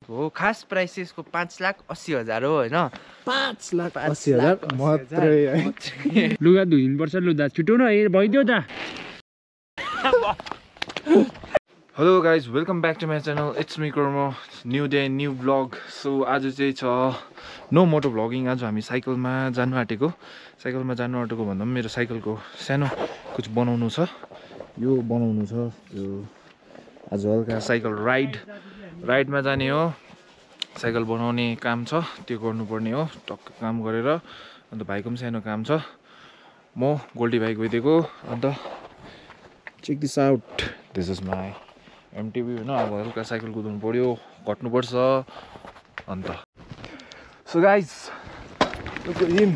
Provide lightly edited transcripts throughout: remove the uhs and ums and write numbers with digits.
हो खास प्राइस चाहिँ यसको 5,80,000 हो हैन 5,80,000 मात्रै है लुगा धुइनुपर्छ लुगा छिटो न भइदियो त hello guys welcome back to my channel it's me Karma new day new vlog so आज चाहिँ छ नो मोटो भ्लगिङ आज हामी साइकलमा जानु आँटेको भन्दा पनि मेरो साइकलको सानो कुछ बनाउनु छ यो बनाउनु छ यो आज हल्का साइकल राइडमा जाने हो साइकल बनाउने काम छ त्यो गर्नुपर्ने हो टक्क काम गरेर अन्त भाइको पनि सानो काम छ म गोल्डी भाइ गइदिएको अन्त check this out this is my MTB होइन अब हल्का साइकल कुदाउनु पऱ्यो घट्नुपर्छ अन्त सो गाइज हिम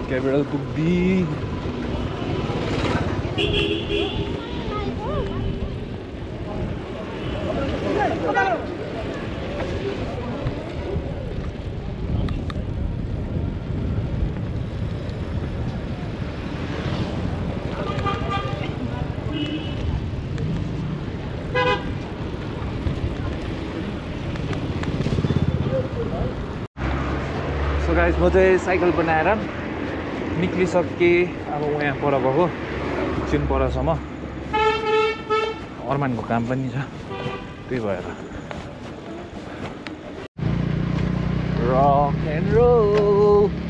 Gabriel Bugdi. So guys, म चाहिँ साइकल बनाएर निक्लिसकेँ अब म यहाँ पर गएको चिन परसम्म अर्मानको काम पनि छ त्यही भएर रक एन्ड रोल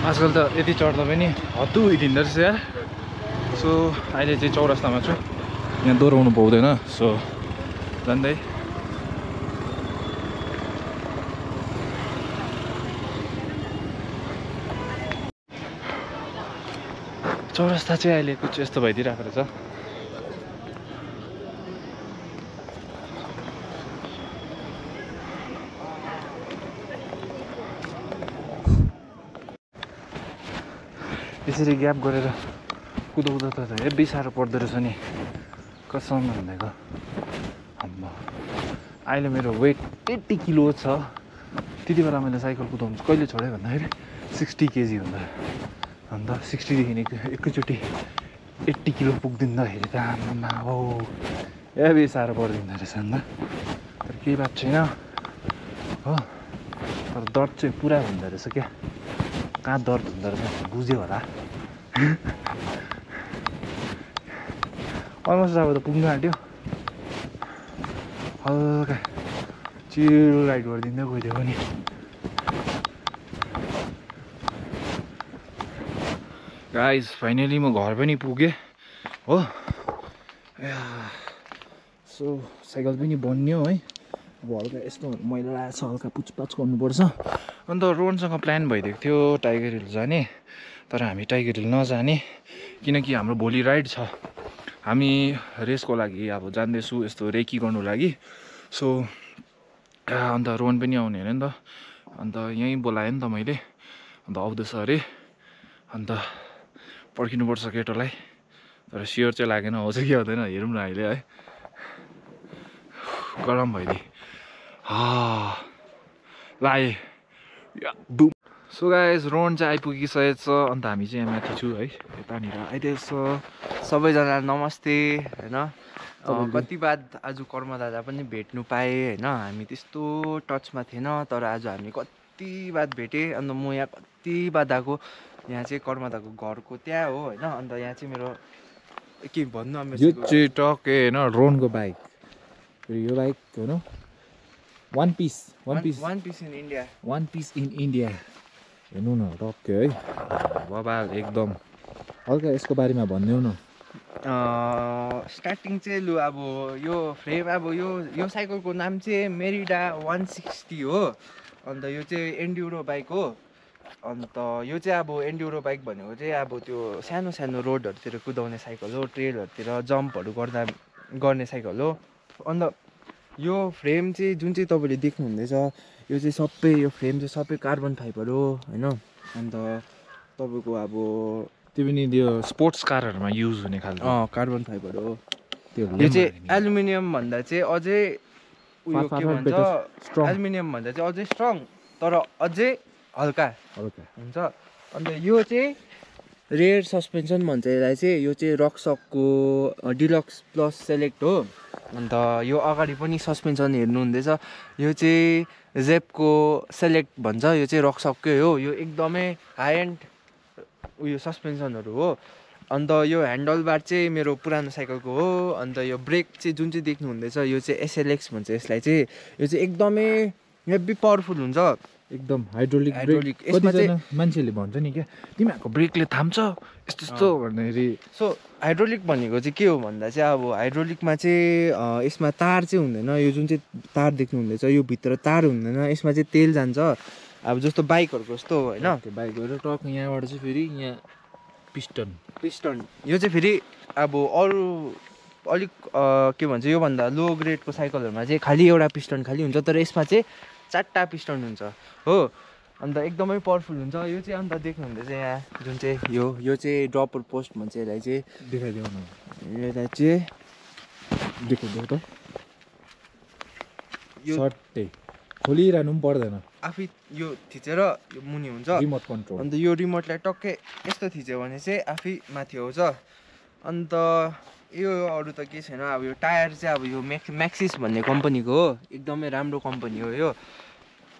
आजकल त यति चढ्दा पनि हत्तु हिँड्दो रहेछ यार सो अहिले चाहिँ चौरास्तामा छु यहाँ दोहोऱ्याउनु पाउँदैन सो जान्दै चौरास्ता चाहिँ अहिले कुछ यस्तो भइदिइरहेको रहेछ यसरी ग्याप गरेर कुदाउँदा त हेब्बी साह्रो पर्दो रहेछ नि कसम भनेको अम्मा अहिले मेरो वेट 80 किलो छ त्यति बेला मैले साइकल कुदाउनु कहिले छोडेँ भन्दाखेरि 60 केजी हुँदा अन्त 60 देखि एकैचोटि 80 किलो पुग्दिँदाखेरि त आम्मा हो हेब्बी साह्रो पर्दिँदो रहेछ अन्त तर केही बात छैन हो तर दर्द चाहिँ पुरा हुँदो रहेछ क्या कहाँ दर्द हुँदो रहेछ बुझ्यो होला अलमोस्ट अब त पुग्नु आँट्यो हल्का चिल राइड गरिदिँदै गइदियो पनि गाइज फाइनली म घर पनि पुगेँ हो सो साइकल पनि बन्यो है अब हल्का यस्तो मैला छ हल्का पुछपाछ गर्नुपर्छ अन्त रोहनसँग प्लान भइदिएको थियो टाइगर हिल जाने, तर हामी टाइगर हिल नजाने किनकि हाम्रो भोलि राइड छ। हामी रेसको लागि अब जाँदैछु यस्तो रेकी गर्नु लागि। सो अन्त रोहन पनि आउने अरे नि त, अन्त यहीँ बोलाएँ नि त मैले, अन्त आउँदैछ अरे। अन्त पर्खिनुपर्छ केटोलाई, तर स्योर चाहिँ लागेन आउँछ कि आउँदैन, हेरौँ न अहिले है। गरम भइदिए लाए। सो गाइस रोहन चाहिँ आइपुगिसकेको छ, अन्त हामी चाहिँ यहाँ माथि छु है, यतानिर आइदिएको छ। सबैजना नमस्ते होइन। कति बाद आज कर्म दादा पनि भेट्नु पाएँ होइन। हामी त्यस्तो टचमा थिएन, तर आज हामी कति बाद भेटेँ। अन्त म यहाँ कति बाद आएको, यहाँ चाहिँ कर्म दादाको घरको त्यहाँ हो होइन। अन्त यहाँ चाहिँ मेरो के भन्नु, यो चाहिँ टक्कै होइन रोहनको बाइक, यो बाइक होइन one piece in India, one piece in India. हेर्नु न टक्कै है बबाल एकदम। हल्का यसको बारेमा भनिदेऊ न। स्टार्टिङ चाहिँ लु अब यो फ्रेम, अब यो साइकलको नाम चाहिँ मेरिडा 160 हो। अन्त यो चाहिँ एन्ड्युरो बाइक हो। अन्त यो चाहिँ अब एन्ड्युरो बाइक भनेको चाहिँ अब त्यो सानो सानो रोडहरूतिर कुदाउने साइकल हो, ट्रेलहरूतिर जम्पहरू गर्ने साइकल हो। अन्त यो फ्रेम चाहिँ जुन चाहिँ तपाईँले देख्नुहुँदैछ, यो चाहिँ सबै, यो फ्रेम चाहिँ सबै कार्बन फाइबर हो होइन। अन्त तपाईँको अब त्यो पनि त्यो स्पोर्ट्स कारहरूमा युज हुने खालको कार्बन फाइबर हो। त्यो यो चाहिँ एल्युमिनियम भन्दा चाहिँ अझै उयो के भन्छ, एल्युमिनियम भन्दा चाहिँ अझै स्ट्रङ तर अझै हल्का हुन्छ। अन्त यो चाहिँ रेयर सस्पेन्सन भन्छ यसलाई चाहिँ। यो चाहिँ रक्सकको डिलक्स प्लस सेलेक्ट हो। अन्त यो अगाडि पनि सस्पेन्सन हेर्नुहुँदैछ, यो चाहिँ जेपको सेलेक्ट भन्छ। यो चाहिँ रक्सककै हो। यो एकदमै हाई एन्ड उयो सस्पेन्सनहरू हो। अन्त यो ह्यान्डल बार चाहिँ मेरो पुरानो साइकलको हो। अन्त यो ब्रेक चाहिँ जुन चाहिँ देख्नुहुँदैछ, यो चाहिँ SLX भन्छ यसलाई चाहिँ। यो चाहिँ एकदमै हेभी पावरफुल हुन्छ, एकदम हाइड्रोलिक। यसमा चाहिँ मान्छेले भन्छ नि क्या तिमीहरूको ब्रेकले थाम्छ यस्तो यस्तो भन्दाखेरि। सो हाइड्रोलिक भनेको चाहिँ के हो भन्दा चाहिँ अब हाइड्रोलिकमा चाहिँ यसमा तार चाहिँ हुँदैन। यो जुन चाहिँ तार देख्नुहुँदैछ यो भित्र तार हुँदैन, यसमा चाहिँ तेल जान्छ। अब जस्तो बाइकहरूको जस्तो होइन। बाइकहरू टक यहाँबाट चाहिँ फेरि यहाँ पिस्टन यो चाहिँ फेरि अब अरू अलिक के भन्छ योभन्दा लो ग्रेडको साइकलहरूमा चाहिँ खालि एउटा पिस्टन खालि हुन्छ, तर यसमा चाहिँ 4टा पिस्टन हुन्छ हो। अन्त एकदमै पावरफुल हुन्छ यो चाहिँ। अन्त देख्नुहुँदैछ यहाँ जुन चाहिँ यो चाहिँ ड्रपर पोस्ट भन्छ यसलाई चाहिँ। देखाइदेऊ न, यसलाई चाहिँ देखाइदेऊ त। यो सट्टै खोलिरहनु पनि पर्दैन, आफै यो थिचेर यो मुनि हुन्छ रिमोट कन्ट्रोल। अन्त यो रिमोटलाई टक्कै यस्तो थिच्यो भने चाहिँ आफै माथि आउँछ। अन्त यो अरू त के छैन। अब यो टायर चाहिँ अब यो म्याक्सिस भन्ने कम्पनीको हो, एकदमै राम्रो कम्पनी हो यो।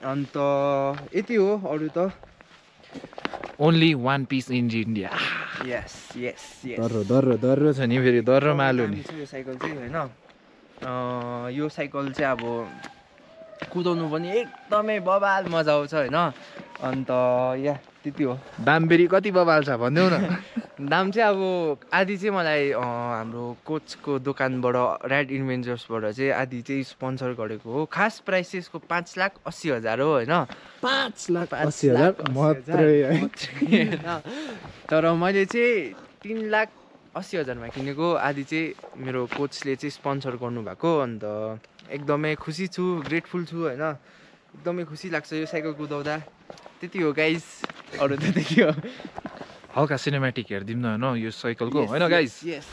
अन्त यति हो, अरू त only one piece in India. Yes yes yes दर्रो छ नि फेरि, दर्रो मालो नि यो साइकल चाहिँ होइन। यो साइकल चाहिँ अब कुदाउनु पनि एकदमै बबाल मजा आउँछ होइन। अन्त या त्यति हो। दाम फेरि कति बबाल छ भनिदेऊ न। दाम चाहिँ अब आधी चाहिँ मलाई हाम्रो कोचको दोकानबाट ऱ्याड इन्भेन्जर्सबाट चाहिँ आधी चाहिँ स्पोन्सर गरेको हो। खास प्राइस चाहिँ यसको 5,80,000 हो होइन। 5,80,000 मात्रै। तर मैले चाहिँ 3,80,000मा किनेको। आधी चाहिँ मेरो कोचले चाहिँ स्पोन्सर गर्नुभएको। अन्त एकदमै खुसी छु, ग्रेटफुल छु होइन। एकदमै खुसी लाग्छ यो साइकल कुदाउँदा। त्यति हो गाइस, अरू त त्यति हो। हल्का सिनेमेटिक हेरिदिउँ न होइन यो साइकलको होइन गाइस। यस